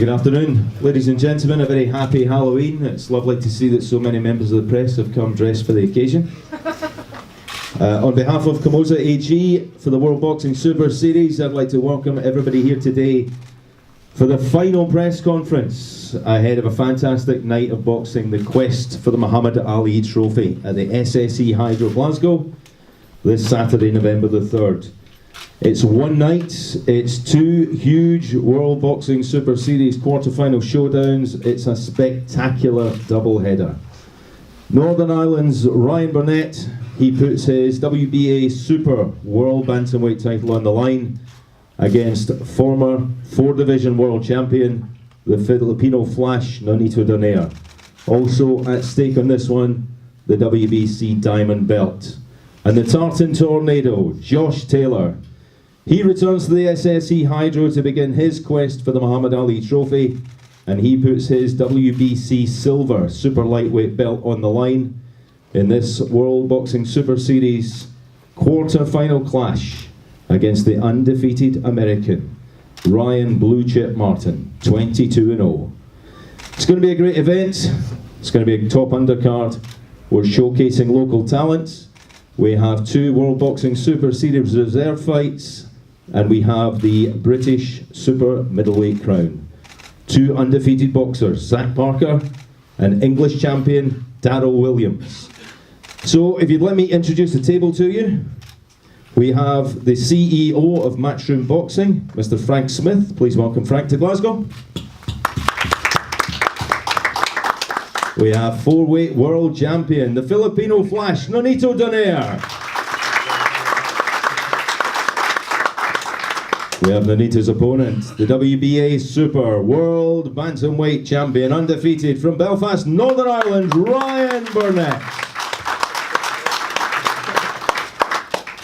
Good afternoon, ladies and gentlemen. A very happy Halloween. It's lovely to see that so many members of the press have come dressed for the occasion. On behalf of Camosa AG for the World Boxing Super Series, I'd like to welcome everybody here today for the final press conference ahead of a fantastic night of boxing, the quest for the Muhammad Ali Trophy at the SSE Hydro, Glasgow, this Saturday, November the 3rd. It's one night, it's two huge World Boxing Super Series quarter-final showdowns. It's a spectacular doubleheader. Northern Ireland's Ryan Burnett, he puts his WBA Super World Bantamweight title on the line against former 4-division world champion, the Filipino Flash, Nonito Donaire. Also at stake on this one, the WBC Diamond Belt. And the Tartan Tornado, Josh Taylor. He returns to the SSE Hydro to begin his quest for the Muhammad Ali Trophy, and he puts his WBC Silver Super Lightweight belt on the line in this World Boxing Super Series quarter-final clash against the undefeated American, Ryan Blue Chip Martin, 22-0. It's going to be a great event. It's going to be a top undercard. We're showcasing local talent. We have two World Boxing Super Series reserve fights, and we have the British Super Middleweight Crown. Two undefeated boxers, Zach Parker and English champion Darryl Williams. So if you'd let me introduce the table to you, we have the CEO of Matchroom Boxing, Mr. Frank Smith. Please welcome Frank to Glasgow. We have 4-weight world champion, the Filipino Flash, Nonito Donaire. We have Nonito's opponent, the WBA Super World Bantamweight champion, undefeated from Belfast, Northern Ireland, Ryan Burnett.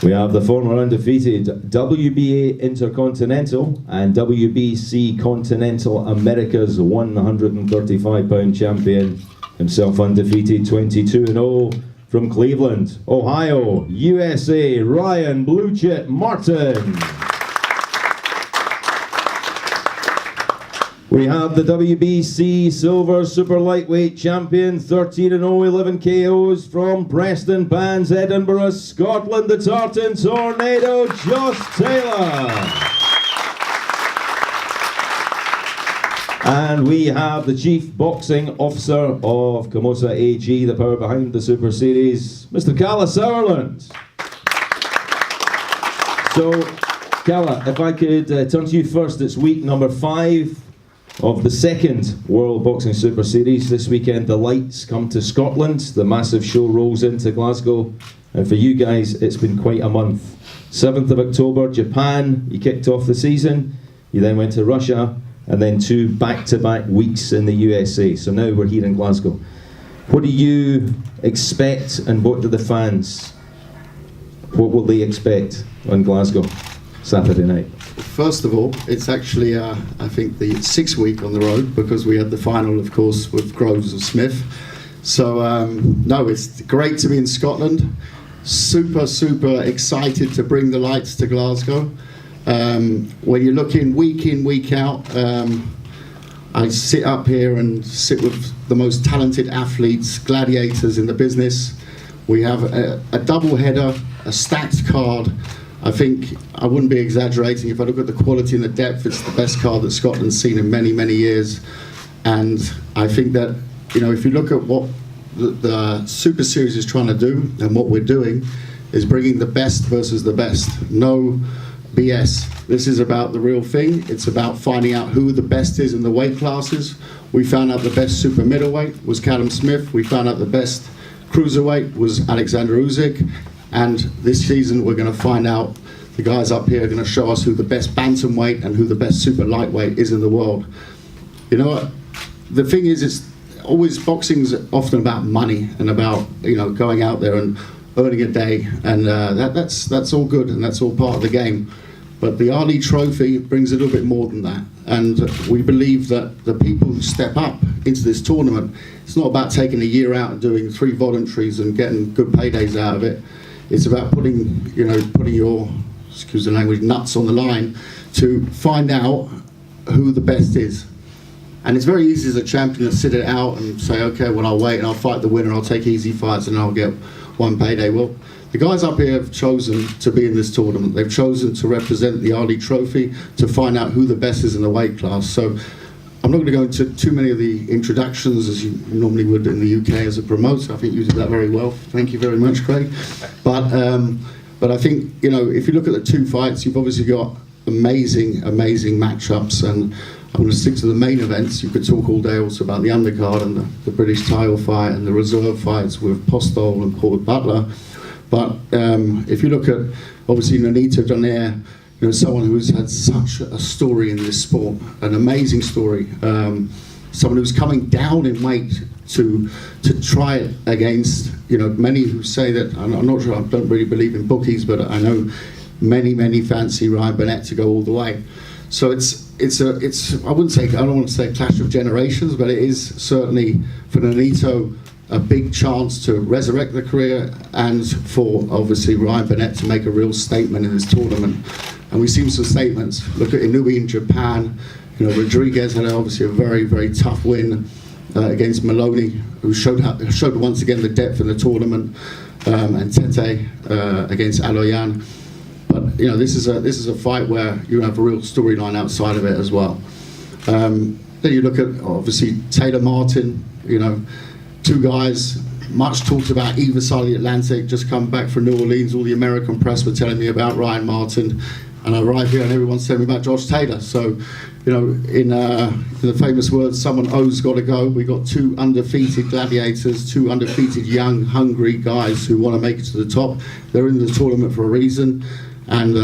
We have the former undefeated WBA Intercontinental and WBC Continental America's 135-pound champion, himself undefeated, 22-0 from Cleveland, Ohio, USA, Ryan Blue Chip Martin. We have the WBC Silver Super Lightweight Champion, 13-0, 11 KOs from Preston Pans, Edinburgh, Scotland, the Tartan Tornado, Josh Taylor. And we have the Chief Boxing Officer of Camosa AG, the power behind the Super Series, Mr. Calla Sauerland. So, Calla, if I could turn to you first, it's week number 5 of the second World Boxing Super Series. This weekend the lights come to Scotland, the massive show rolls into Glasgow, and for you guys it's been quite a month. 7th of October, Japan, you kicked off the season, you then went to Russia, and then 2 back-to-back weeks in the USA, so now we're here in Glasgow. What do you expect, and what do the fans, what will they expect on Glasgow Saturday night? First of all, it's actually, I think, the 6th week on the road, because we had the final, of course, with Groves and Smith. So, no, it's great to be in Scotland. Super, super excited to bring the lights to Glasgow. When you're looking week in, week out, I sit up here and sit with the most talented athletes, gladiators in the business. We have a double header, a stacked card. I think I wouldn't be exaggerating if I look at the quality and the depth. It's the best card that Scotland's seen in many, many years. And I think that, you know, if you look at what the Super Series is trying to do, and what we're doing is bringing the best versus the best. No BS. This is about the real thing. It's about finding out who the best is in the weight classes. We found out the best super middleweight was Callum Smith. We found out the best cruiserweight was Alexander Usyk. And this season we're going to find out, the guys up here are going to show us who the best bantamweight and who the best super lightweight is in the world. You know what? The thing is, it's always, boxing's often about money and about, you know, going out there and earning a day, and that's all good and that's all part of the game. But the Ali Trophy brings a little bit more than that, and we believe that the people who step up into this tournament, it's not about taking a year out and doing 3 voluntaries and getting good paydays out of it. It's about putting your, excuse the language, nuts on the line to find out who the best is. And it's very easy as a champion to sit it out and say, okay, well, I'll wait and I'll fight the winner, I'll take easy fights and I'll get one payday. Well, the guys up here have chosen to be in this tournament. They've chosen to represent the Ali Trophy, to find out who the best is in the weight class. So I'm not going to go into too many of the introductions as you normally would in the UK as a promoter. I think you did that very well. Thank you very much, Craig. But I think, you know, if you look at the two fights, you've obviously got amazing matchups, and I'm going to stick to the main events. You could talk all day also about the undercard and the British title fight and the reserve fights with Postol and Paul Butler. But if you look at, obviously, Nonito Donaire, you know, someone who's had such a story in this sport, an amazing story. Someone who's coming down in weight to try it against, you know, many who say that, I'm not sure, I don't really believe in bookies, but I know many fancy Ryan Burnett to go all the way. So it's I wouldn't say, I don't want to say clash of generations, but it is certainly for Nonito a big chance to resurrect the career, and for obviously Ryan Burnett to make a real statement in this tournament. And we've seen some statements. Look at Inoue in Japan. You know, Rodriguez had obviously a very tough win against Maloney, who showed once again the depth in the tournament, and Tete against Aloyan. But you know, this is a fight where you have a real storyline outside of it as well. Then you look at obviously Taylor Martin. You know, two guys much talked about either side of the Atlantic. Just come back from New Orleans. All the American press were telling me about Ryan Martin, and I arrived here and everyone's telling me about Josh Taylor. So, you know, in the famous words, someone oh's got to go. We got two undefeated gladiators, two undefeated young, hungry guys who want to make it to the top. They're in the tournament for a reason, and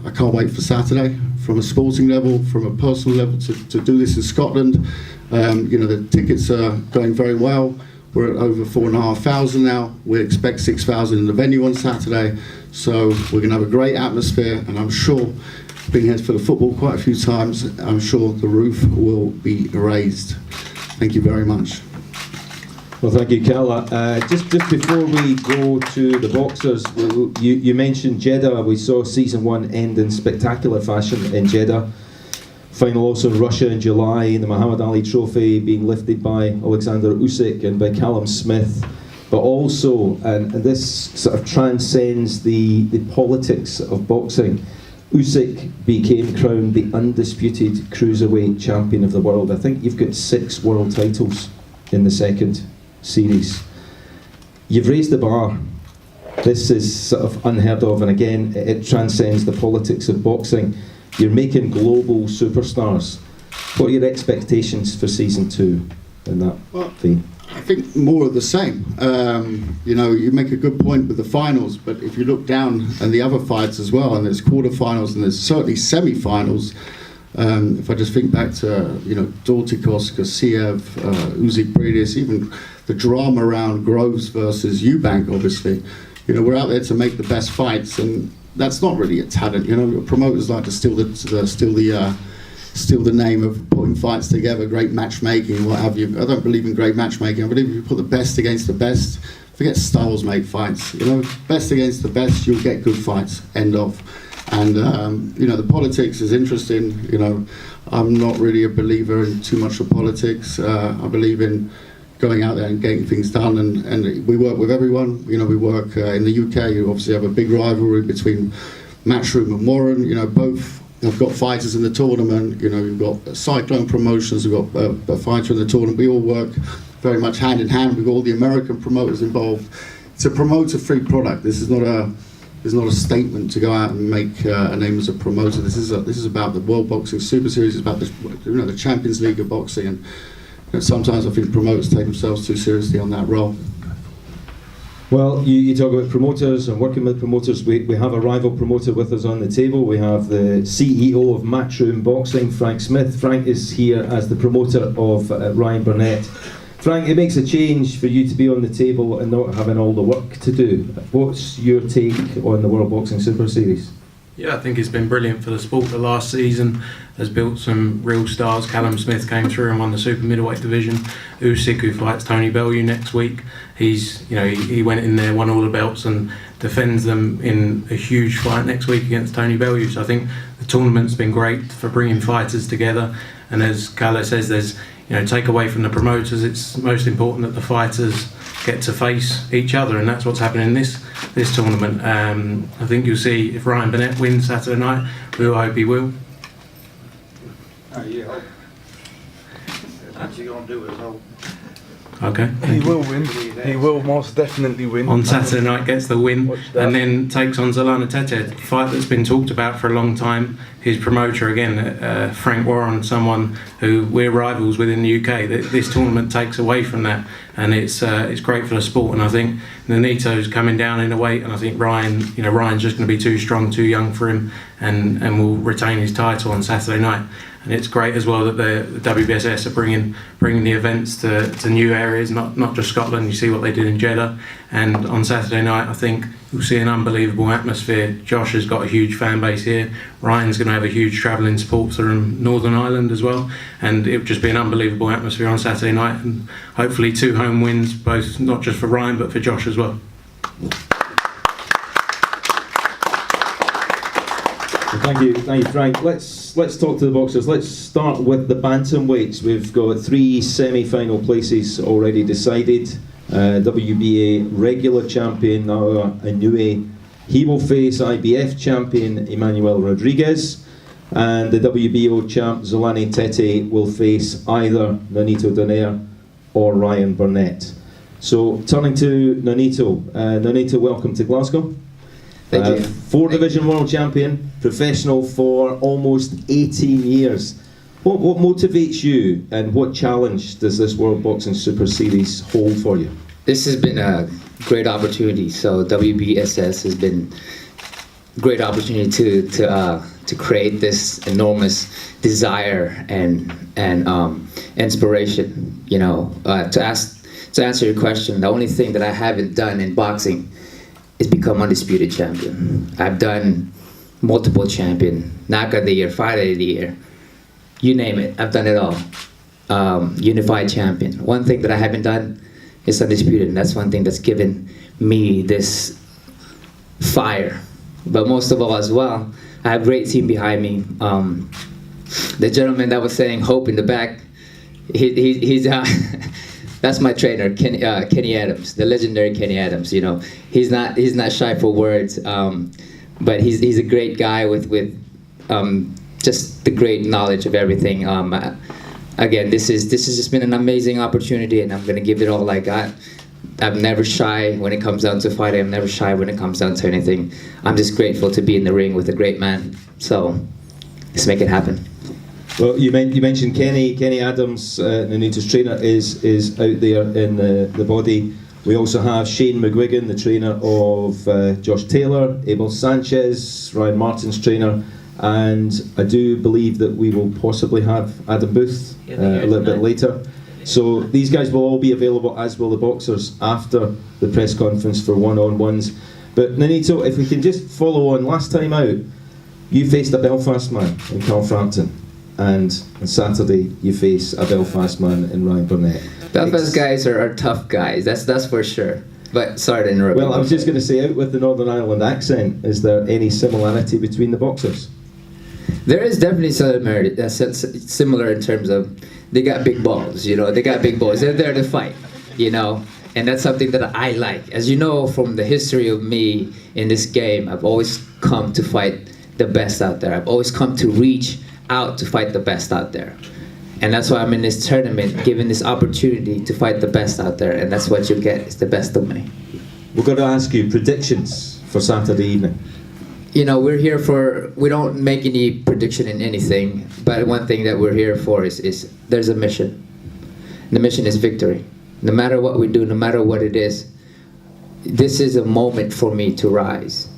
I can't wait for Saturday. From a sporting level, from a personal level, to do this in Scotland. You know, the tickets are going very well. We're at over 4,500 now. We expect 6,000 in the venue on Saturday. So we're going to have a great atmosphere, and I'm sure, being here for the football quite a few times, I'm sure the roof will be raised. Thank you very much. Well, thank you, Cal. Just before we go to the boxers, you mentioned Jeddah. We saw season one end in spectacular fashion in Jeddah. Final also in Russia in July, the Muhammad Ali Trophy being lifted by Alexander Usyk and by Callum Smith. But also, and this sort of transcends the politics of boxing, Usyk became crowned the undisputed cruiserweight champion of the world. I think you've got 6 world titles in the second series. You've raised the bar. This is sort of unheard of, and again, it transcends the politics of boxing. You're making global superstars. What are your expectations for season 2 in that vein? I think more of the same. You know, you make a good point with the finals, but if you look down and the other fights as well, and there's quarterfinals and there's certainly semi-finals. If I just think back to, you know, Dorticos, Gassiev, Usyk Bridis, even the drama around Groves versus Eubank, obviously. You know, we're out there to make the best fights, and that's not really a talent. You know, promoters like to steal the name of putting fights together, great matchmaking, what have you. I don't believe in great matchmaking. I believe if you put the best against the best, forget styles make fights. You know, best against the best, you'll get good fights. End of. And you know, the politics is interesting. You know, I'm not really a believer in too much of politics. I believe in going out there and getting things done, and we work with everyone. You know, we work in the UK. You obviously have a big rivalry between Matchroom and Warren. You know, both have got fighters in the tournament. You know, you've got Cyclone Promotions, we've got a fighter in the tournament. We all work very much hand in hand. We've got all the American promoters involved to promote a free product. This is not a statement to go out and make a name as a promoter. This is about the World Boxing Super Series. It's about the Champions League of boxing, and you know, sometimes I think promoters take themselves too seriously on that role. Well, you talk about promoters and working with promoters. We have a rival promoter with us on the table. We have the CEO of Matchroom Boxing, Frank Smith. Frank is here as the promoter of Ryan Burnett. Frank, it makes a change for you to be on the table and not having all the work to do. What's your take on the World Boxing Super Series? Yeah, I think it's been brilliant for the sport. The last season has built some real stars. Callum Smith came through and won the super middleweight division. Usyk, who fights Tony Bellew next week, he went in there, won all the belts, and defends them in a huge fight next week against Tony Bellew. So I think the tournament's been great for bringing fighters together. And as Carla says, there's take away from the promoters. It's most important that the fighters get to face each other, and that's what's happening in this tournament. I think you'll see if Ryan Burnett wins Saturday night, we all hope he will. You hope. That's what you're going to do is hope. Okay. He will win. He will most definitely win. On Saturday night, gets the win, Watch that. and then takes on Zolana Tete, a fight that's been talked about for a long time. His promoter again, Frank Warren, someone who we're rivals with in the UK. This tournament takes away from that, and it's great for the sport. And I think Nonito's coming down in a weight, and I think Ryan's just going to be too strong, too young for him, and will retain his title on Saturday night. And it's great as well that the WBSS are bringing the events to new areas, not just Scotland. You see what they did in Jeddah, and on Saturday night I think you'll see an unbelievable atmosphere. Josh has got a huge fan base here. Ryan's going to have a huge travelling support from Northern Ireland as well, and it would just be an unbelievable atmosphere on Saturday night, and hopefully 2 home wins, both not just for Ryan but for Josh as well. Thank you, Frank. Let's talk to the boxers. Let's start with the bantamweights. We've got 3 semi-final places already decided. WBA regular champion Naoya Inoue, he will face IBF champion Emmanuel Rodriguez, and the WBO champ Zolani Tete will face either Nonito Donaire or Ryan Burnett. So turning to Nonito. Nonito, welcome to Glasgow. Thank you. 4 division world champion, professional for almost 18 years. What motivates you, and what challenge does this World Boxing Super Series hold for you? This has been a great opportunity. So WBSS has been a great opportunity to create this enormous desire and inspiration. To answer your question, the only thing that I haven't done in boxing is become undisputed champion. I've done multiple champion, knockout of the year, fighter of the year, you name it, I've done it all. Unified champion. One thing that I haven't done is undisputed, and that's one thing that's given me this fire. But most of all as well, I have a great team behind me. The gentleman that was saying hope in the back, he's that's my trainer, Kenny Adams, the legendary Kenny Adams. He's not shy for words, but he's a great guy with just the great knowledge of everything. Again, this has just been an amazing opportunity, and I'm gonna give it all I got. I'm never shy when it comes down to fighting. I'm never shy when it comes down to anything. I'm just grateful to be in the ring with a great man. So let's make it happen. Well, you mentioned Kenny Adams, Nonito's trainer, is out there in the body. We also have Shane McGuigan, the trainer of Josh Taylor, Abel Sanchez, Ryan Martin's trainer, and I do believe that we will possibly have Adam Booth a little bit later. So these guys will all be available, as will the boxers, after the press conference for one-on-ones. But Nonito, if we can just follow on, last time out, you faced a Belfast man in Carl Frampton. And on Saturday you face a Belfast man in Ryan Burnett. Belfast guys are tough guys, that's for sure. But sorry to interrupt. Well, I was just going to say, out with the Northern Ireland accent, is there any similarity between the boxers? There is definitely similar in terms of they got big balls, they got big balls. They're there to fight, and that's something that I like. As you know from the history of me in this game, I've always come to fight the best out there. I've always come to reach out to fight the best out there, and that's why I'm in this tournament, given this opportunity to fight the best out there, and that's what you get, is the best of me. We're going to ask you predictions for Saturday evening. We're here we don't make any prediction in anything, but one thing that we're here for is there's a mission. The mission is victory. No matter what we do, no matter what it is, this is a moment for me to rise.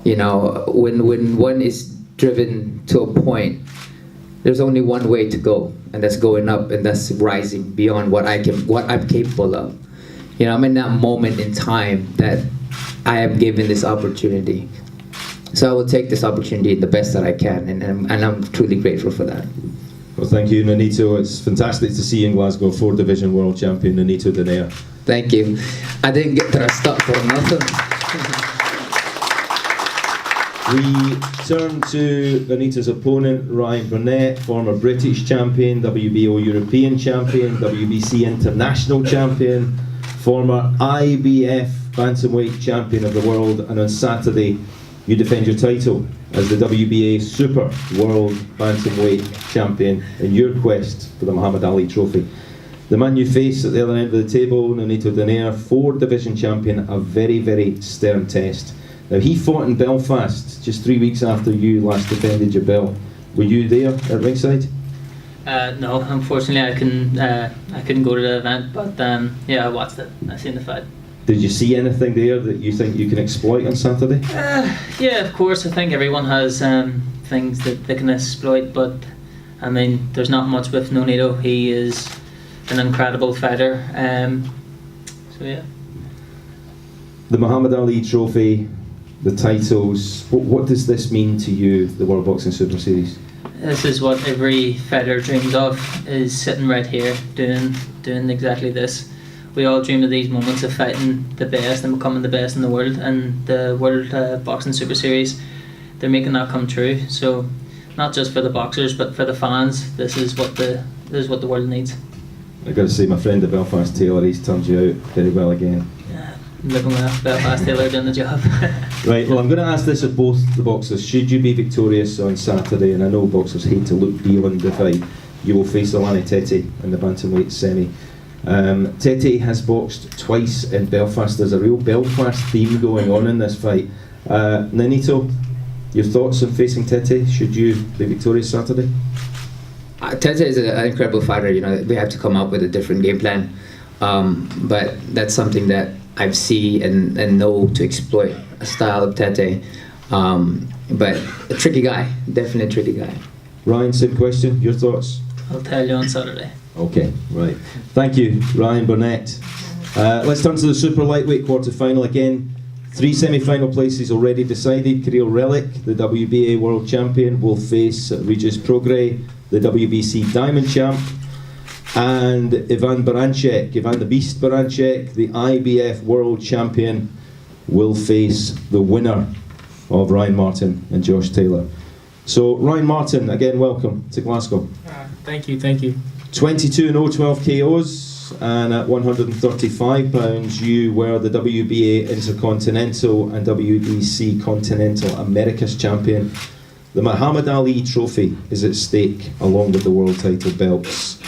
When one is driven to a point, there's only one way to go, and that's going up, and that's rising beyond what I'm capable of. I'm in that moment in time that I am given this opportunity. So I will take this opportunity the best that I can, and I'm truly grateful for that. Well, thank you, Nonito. It's fantastic to see you in Glasgow, 4 division world champion Nonito Donaire. Thank you. I didn't get dressed up for nothing. We turn to Nonito's opponent, Ryan Burnett, former British champion, WBO European champion, WBC International champion, former IBF Bantamweight champion of the world, and on Saturday you defend your title as the WBA Super World Bantamweight champion in your quest for the Muhammad Ali Trophy. The man you face at the other end of the table, Nonito Donaire, 4-division champion, a very, very stern test. Now, he fought in Belfast just 3 weeks after you last defended your belt. Were you there at ringside? No, unfortunately I couldn't go to the event, but yeah, I watched it. I seen the fight. Did you see anything there that you think you can exploit on Saturday? Yeah, of course. I think everyone has things that they can exploit, but I mean, there's not much with Nonito. He is an incredible fighter. So yeah. The Muhammad Ali Trophy, the titles, what does this mean to you, the World Boxing Super Series? This is what every fighter dreams of, is sitting right here doing exactly this. We all dream of these moments of fighting the best and becoming the best in the world, and the World Boxing Super Series, they're making that come true. So not just for the boxers but for the fans, this is what the world needs. I've got to say, my friend at Belfast, Taylor, he's turned you out very well again. Yeah, looking well, Belfast Taylor doing the job. Right, well, I'm going to ask this of both the boxers. Should you be victorious on Saturday, and I know boxers hate to look beyond the fight, you will face Alani Tete in the bantamweight semi. Tete has boxed twice in Belfast. There's a real Belfast theme going on in this fight. Nonito, your thoughts on facing Tete? Should you be victorious Saturday? Tete is an incredible fighter. You know, we have to come up with a different game plan, but that's something that I see and know to exploit a style of Tete. But a tricky guy, definitely a tricky guy. Ryan, same question. Your thoughts? I'll tell you on Saturday. Okay, right. Thank you, Ryan Burnett. Let's turn to the super lightweight quarter-final again. 3 semi-final places already decided. Kirill Relic, the WBA world champion, will face Regis Prograis, the WBC diamond champ, and Ivan the Beast Baranchek, the IBF world champion, will face the winner of Ryan Martin and Josh Taylor. So Ryan Martin, again, welcome to Glasgow. Thank you. 22-0, 12 KOs, and at 135 pounds you were the WBA Intercontinental and WBC Continental Americas champion. The Muhammad Ali Trophy is at stake along with the world title belts.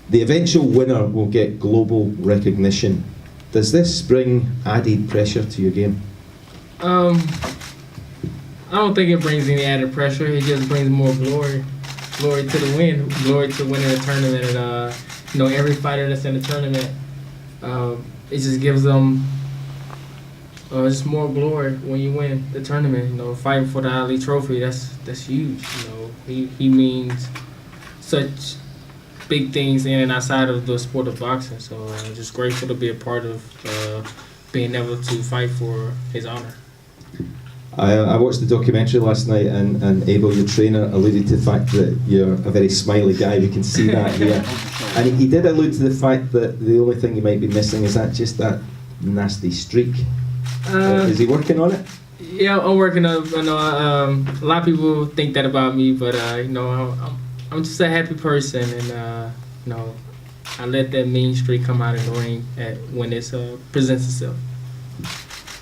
The eventual winner will get global recognition. Does this bring added pressure to your game? I don't think it brings any added pressure. It just brings more glory to the win, glory to winning the tournament. And you know, every fighter that's in the tournament, it just gives them just more glory when you win the tournament. You know, fighting for the Ali Trophy, that's huge. You know, he means such big things in and outside of the sport of boxing. So I'm just grateful to be a part of being able to fight for his honor. I watched the documentary last night, and Abel, your trainer, alluded to the fact that you're a very smiley guy. We can see that here. And he did allude to the fact that the only thing you might be missing is just that nasty streak. Is he working on it? Yeah, I'm working on it. I know a lot of people think that about me, but you know, I'm just a happy person, and you know, I let that mean streak come out in the ring when it presents itself.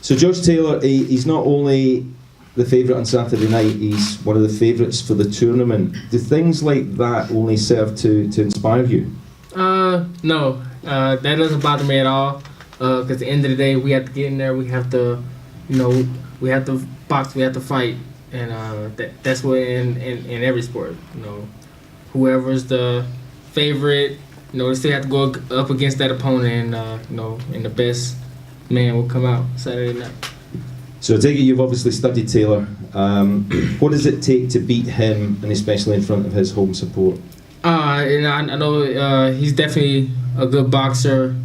So Josh Taylor, he's not only the favourite on Saturday night, he's one of the favourites for the tournament. Do things like that only serve to inspire you? No, that doesn't bother me at all. Because at the end of the day, we have to get in there. We have to, you know, we have to box. We have to fight, and that's what in every sport. You know, whoever's the favorite, you know, they still have to go up against that opponent, and you know, and the best man will come out Saturday night. So I take it you've obviously studied Taylor. What does it take to beat him, and especially in front of his home support? And I know he's definitely a good boxer,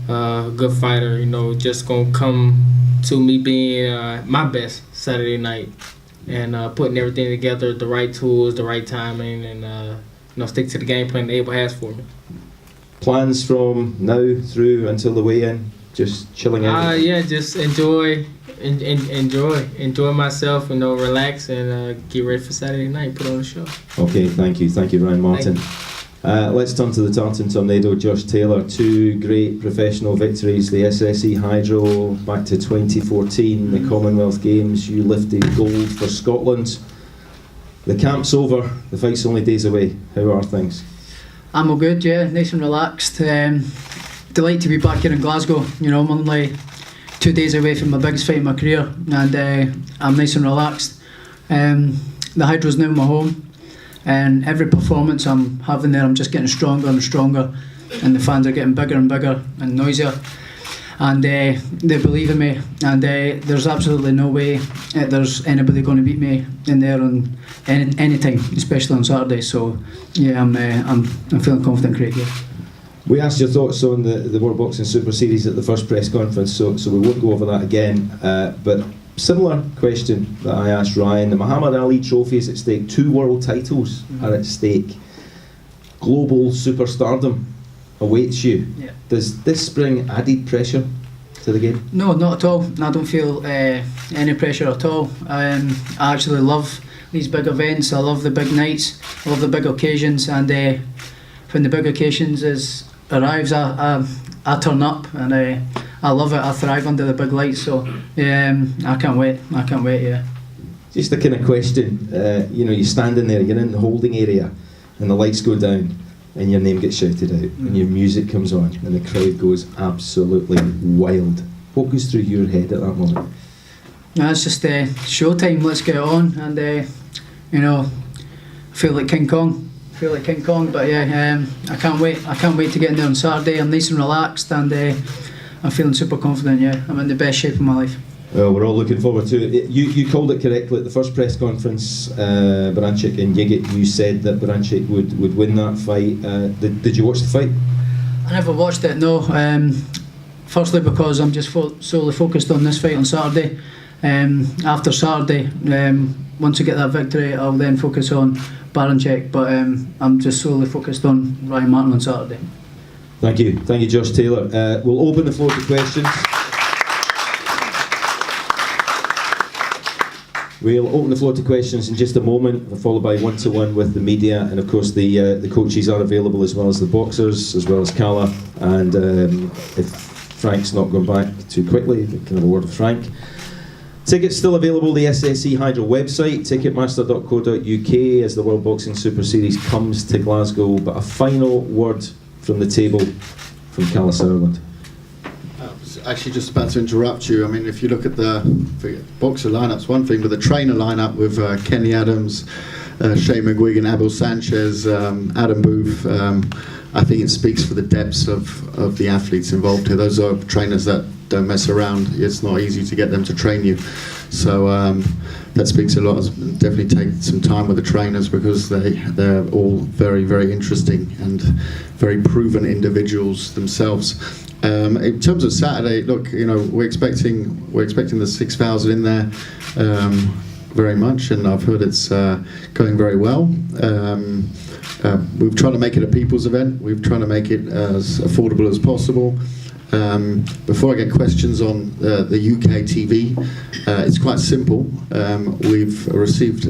a good fighter. You know, just gonna come to me being my best Saturday night, and putting everything together, the right tools, the right timing, and you know, stick to the game plan that Abel has for me. Plans from now through until the weigh-in? Just chilling out? Yeah, just enjoy enjoy myself, relax and get ready for Saturday night. Put on a show. Okay, thank you, Ryan Martin. Let's turn to the Tartan Tornado, Josh Taylor. 2 great professional victories, the SSE Hydro back to 2014, the Commonwealth Games, you lifted gold for Scotland. The camp's over, the fight's only days away. How are things? I'm all good, yeah, nice and relaxed. Delighted to be back here in Glasgow. I'm only 2 days away from my biggest fight in my career, and I'm nice and relaxed. The Hydro's now my home, and every performance I'm having there, I'm just getting stronger and stronger, and the fans are getting bigger and bigger and noisier, and they believe in me, and there's absolutely no way there's anybody going to beat me in there on any time, especially on Saturday. So yeah, I'm feeling confident, Craig. Yeah. We asked your thoughts on the World Boxing Super Series at the first press conference, so we won't go over that again. But similar question that I asked Ryan. The Muhammad Ali Trophy is at stake. 2 world titles are at stake. Global superstardom awaits you. Yeah. Does this bring added pressure to the game? No, not at all. I don't feel any pressure at all. I actually love these big events. I love the big nights. I love the big occasions, and when the big occasions arrives, I turn up, and I love it. I thrive under the big lights. So I can't wait. Yeah. Just a kind of question. You're standing there, you're in the holding area, and the lights go down, and your name gets shouted out, and your music comes on, and the crowd goes absolutely wild. What goes through your head at that moment? It's just showtime. Let's get on, and feel like King Kong. But yeah, I can't wait. I can't wait to get in there on Saturday. I'm nice and relaxed, and I'm feeling super confident. Yeah, I'm in the best shape of my life. Well, we're all looking forward to it. You called it correctly at the first press conference. Baranchik and Yigit, you said that Baranchik would win that fight. Did you watch the fight? I never watched it. No. Firstly, because I'm just solely focused on this fight on Saturday. After Saturday, once I get that victory, I'll then focus on Baranchik, but I'm just solely focused on Ryan Martin on Saturday. Thank you, Josh Taylor. We'll open the floor to questions. We'll open the floor to questions in just a moment, followed by one-to-one with the media, and of course the coaches are available, as well as the boxers, as well as Cala, and if Frank's not gone back too quickly, we can have a word with Frank. Tickets still available, the SSE Hydro website, ticketmaster.co.uk, as the World Boxing Super Series comes to Glasgow. But a final word from the table from Cala Sutherland. I was actually just about to interrupt you. I mean, if you look at the boxer lineup's one thing, but the trainer lineup with Kenny Adams, Shane McGuigan, Abel Sanchez, Adam Booth, I think it speaks for the depths of the athletes involved here. Those are trainers that don't mess around. It's not easy to get them to train you. So that speaks a lot. Definitely take some time with the trainers, because they're all very, very interesting and very proven individuals themselves. In terms of Saturday, look, we're expecting the 6,000 in there very much, and I've heard it's going very well. We've tried to make it a people's event. We've tried to make it as affordable as possible. Before I get questions on the UK TV, it's quite simple. We've received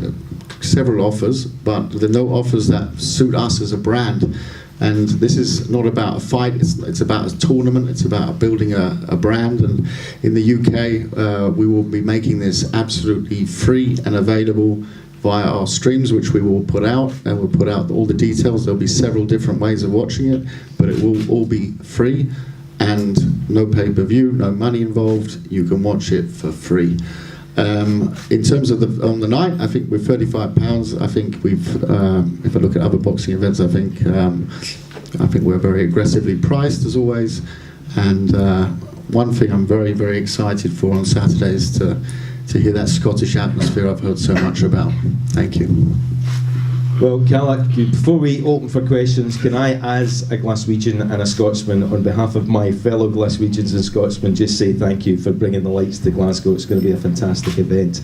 several offers, but there are no offers that suit us as a brand. And this is not about a fight, it's about a tournament, it's about building a brand. And in the UK, we will be making this absolutely free and available via our streams, which we will put out, and we'll put out all the details. There'll be several different ways of watching it, but it will all be free, and no pay-per-view, no money involved. You can watch it for free. In terms of on the night, I think with £35, I think we've, if I look at other boxing events, I think we're very aggressively priced as always. And one thing I'm very, very excited for on Saturday is to hear that Scottish atmosphere I've heard so much about. Thank you. Well, Cala, before we open for questions, can I, as a Glaswegian and a Scotsman, on behalf of my fellow Glaswegians and Scotsmen, just say thank you for bringing the lights to Glasgow. It's going to be a fantastic event.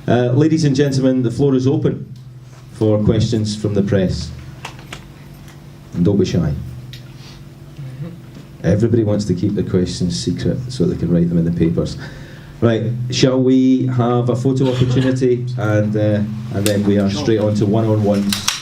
Ladies and gentlemen, the floor is open for questions from the press. And don't be shy. Everybody wants to keep the questions secret so they can write them in the papers. Right, shall we have a photo opportunity, and then we are straight on to one-on-ones